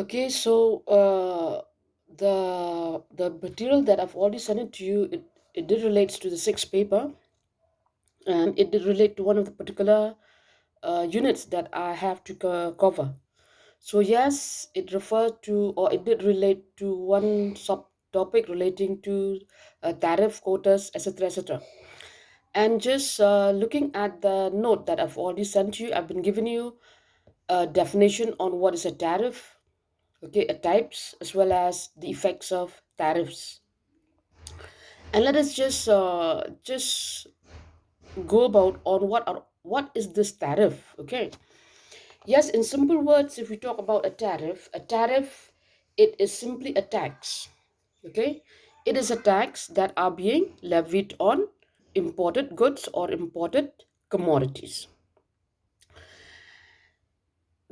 Okay, so the material that I've already sent it to you, it did relates to the sixth paper, and it did relate to one of the particular units that I have to cover. So yes, it referred to, or it did relate to one subtopic relating to tariff quotas, etc., etc. And just looking at the note that I've already sent you, I've been giving you a definition on what is a tariff, okay, types as well as the effects of tariffs. And let us just go about on what is this tariff, okay? Yes, in simple words, if we talk about a tariff, it is simply a tax, okay? It is a tax that are being levied on imported goods or imported commodities.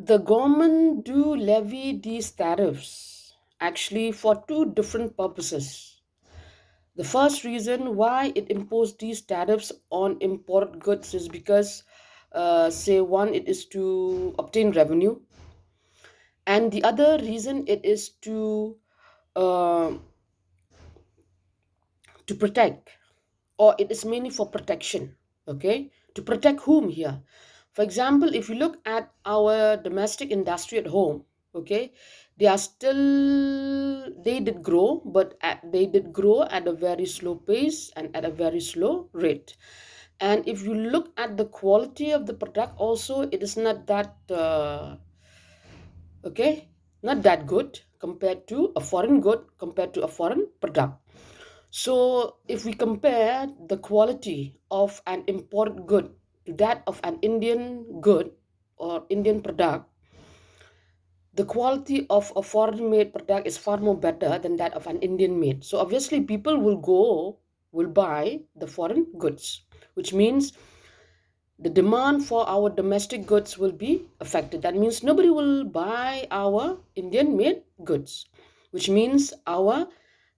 The government do levy these tariffs actually for two different purposes. The first reason why it imposed these tariffs on imported goods is because, say, one, it is to obtain revenue, and the other reason it is uh, to protect, or it is mainly for protection. Okay, to protect whom here? For example, if you look at our domestic industry at home, okay, they did grow, but they did grow at a very slow pace and at a very slow rate. And if you look at the quality of the product also, it is not that okay, not that good compared to a foreign good, compared to a foreign product. So, if we compare the quality of an imported good to that of an Indian good or Indian product, the quality of a foreign made product is far more better than that of an Indian made. So, obviously, people will buy the foreign goods, which means the demand for our domestic goods will be affected. That means nobody will buy our Indian made goods, which means our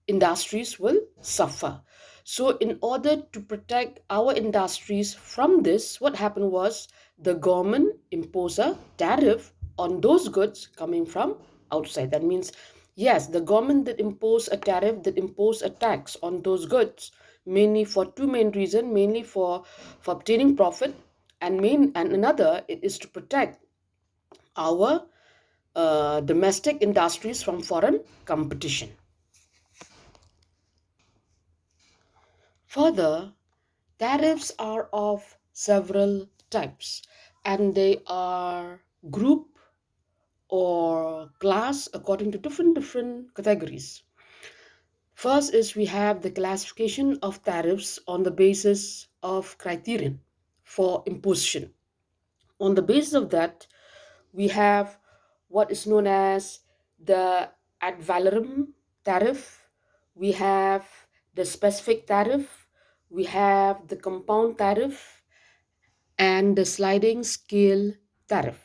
industries will suffer. So, in order to protect our industries from this, what happened was the government imposed a tariff on those goods coming from outside. That means, yes, the government that impose a tariff, that impose a tax on those goods, mainly for two main reasons, mainly for obtaining profit, and another it is to protect our domestic industries from foreign competition. Further, tariffs are of several types, and they are group or class according to different categories. First is we have the classification of tariffs on the basis of criterion for imposition. On the basis of that, we have what is known as the ad valorem tariff, we have the specific tariff, we have the compound tariff, and the sliding scale tariff.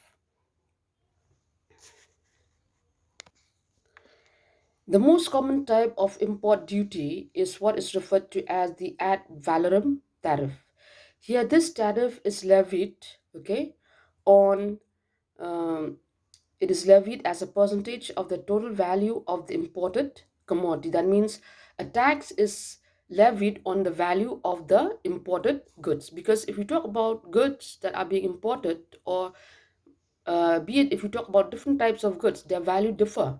The most common type of import duty is what is referred to as the ad valorem tariff. Here, this tariff is levied, okay, on um, it is levied as a percentage of the total value of the imported commodity. That means a tax is levied on the value of the imported goods. Because if you talk about goods that are being imported, or be it if you talk about different types of goods, their value differ.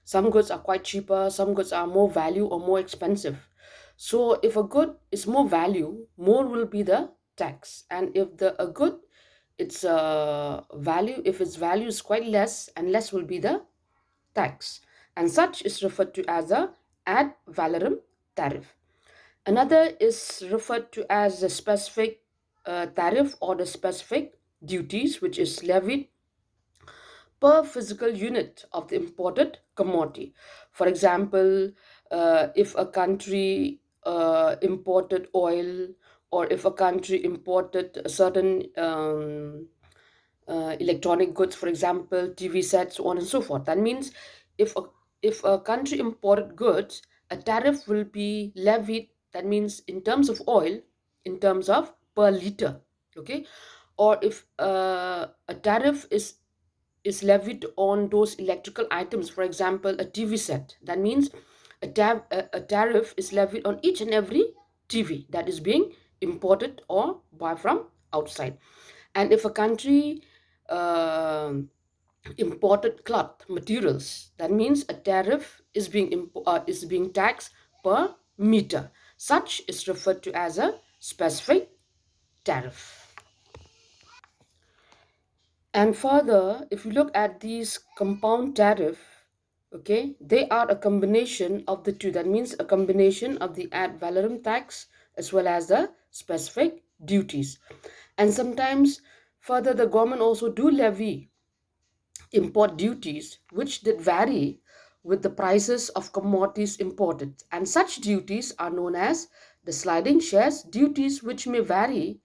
Some goods are quite cheaper, some goods are more value or more expensive. So if a good is more value, more will be the tax. And if the a good, its value, if its value is quite less, and less will be the tax. And such is referred to as a ad valorem tariff. Another is referred to as the specific tariff or the specific duties, which is levied per physical unit of the imported commodity. For example, if a country imported oil, or if a country imported a certain electronic goods, for example, TV sets, so on and so forth. That means if a country imported goods, a tariff will be levied. That means in terms of oil, in terms of per liter, okay. Or if a tariff is is levied on those electrical items, for example, a TV set. That means a tariff is levied on each and every TV that is being imported or buy from outside. And if a country um imported cloth materials, that means a tariff is being taxed per meter. Such is referred to as a specific tariff. And further, if you look at these compound tariff, okay, they are a combination of the two. That means a combination of the ad valorem tax as well as the specific duties. And sometimes further, the government also do levy import duties, which did vary with the prices of commodities imported. And such duties are known as the sliding shares duties, which may vary,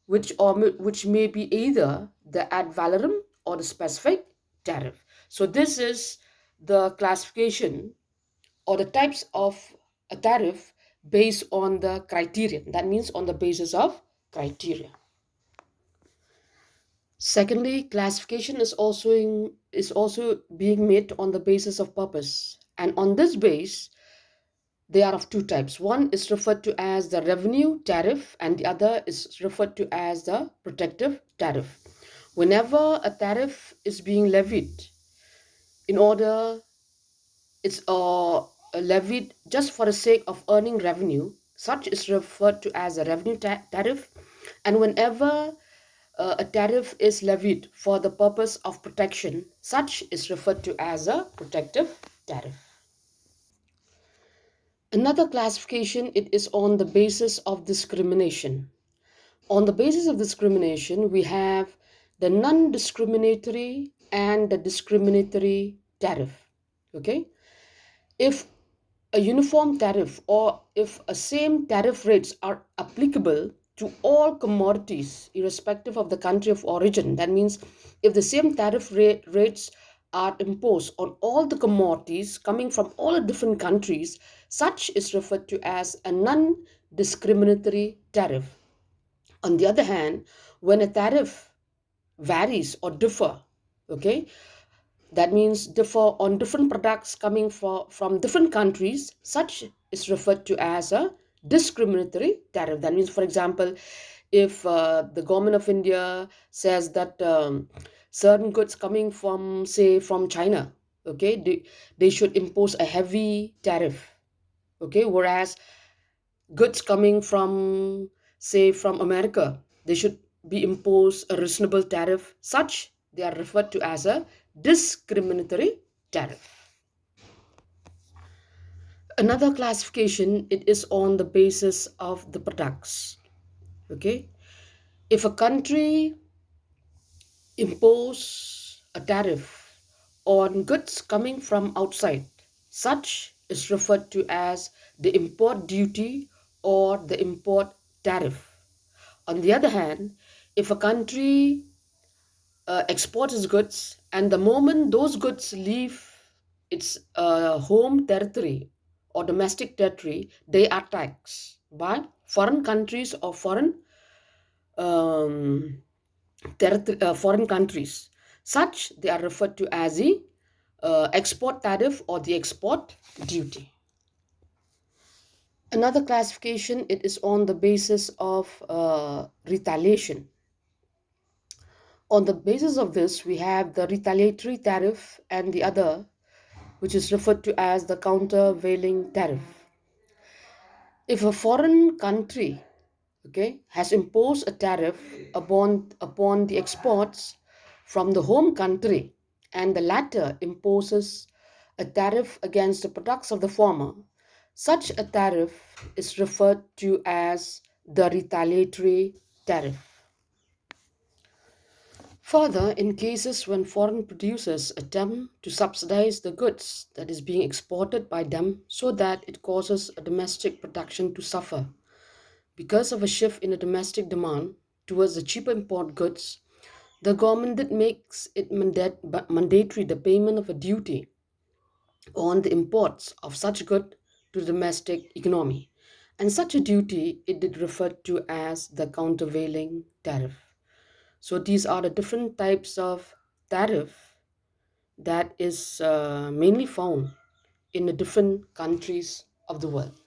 which may be either the ad valorem or the specific tariff. So this is the classification or the types of a tariff based on the criterion. That means on the basis of criteria. Secondly, classification is also being made on the basis of purpose. And on this base, they are of two types. One is referred to as the revenue tariff, and the other is referred to as the protective tariff. Whenever a tariff is being levied, in order it's levied just for the sake of earning revenue, such is referred to as a revenue tariff. And whenever a tariff is levied for the purpose of protection, such is referred to as a protective tariff. Another classification, it is on the basis of discrimination. On the basis of discrimination, we have the non-discriminatory and the discriminatory tariff. Okay? If a uniform tariff or if a same tariff rates are applicable to all commodities irrespective of the country of origin, that means if the same rates are imposed on all the commodities coming from all the different countries, such is referred to as a non-discriminatory tariff. On the other hand, when a tariff varies or differ, okay, that means differ on different products coming from different countries, such is referred to as a discriminatory tariff. That means, for example, if the government of India says that certain goods coming from, say, from China, okay, they should impose a heavy tariff, okay, whereas goods coming from, say, from America, they should be imposed a reasonable tariff. Such they are referred to as a discriminatory tariff. Another classification, it is on the basis of the products. Okay, if a country impose a tariff on goods coming from outside, such is referred to as the import duty or the import tariff. On the other hand, if a country exports its goods and the moment those goods leave its home territory or domestic territory, they are taxed by foreign countries or um, foreign countries. Such they are referred to as the export tariff or the export duty. Another classification, it is on the basis of retaliation. On the basis of this, we have the retaliatory tariff and the other, which is referred to as the countervailing tariff. If a foreign country, okay, has imposed a tariff upon the exports from the home country, and the latter imposes a tariff against the products of the former, such a tariff is referred to as the retaliatory tariff. Further, in cases when foreign producers attempt to subsidize the goods that is being exported by them so that it causes a domestic production to suffer because of a shift in the domestic demand towards the cheaper import goods, the government that makes it mandatory the payment of a duty on the imports of such good to the domestic economy. And such a duty it did refer to as the countervailing tariff. So these are the different types of tariff that is mainly found in the different countries of the world.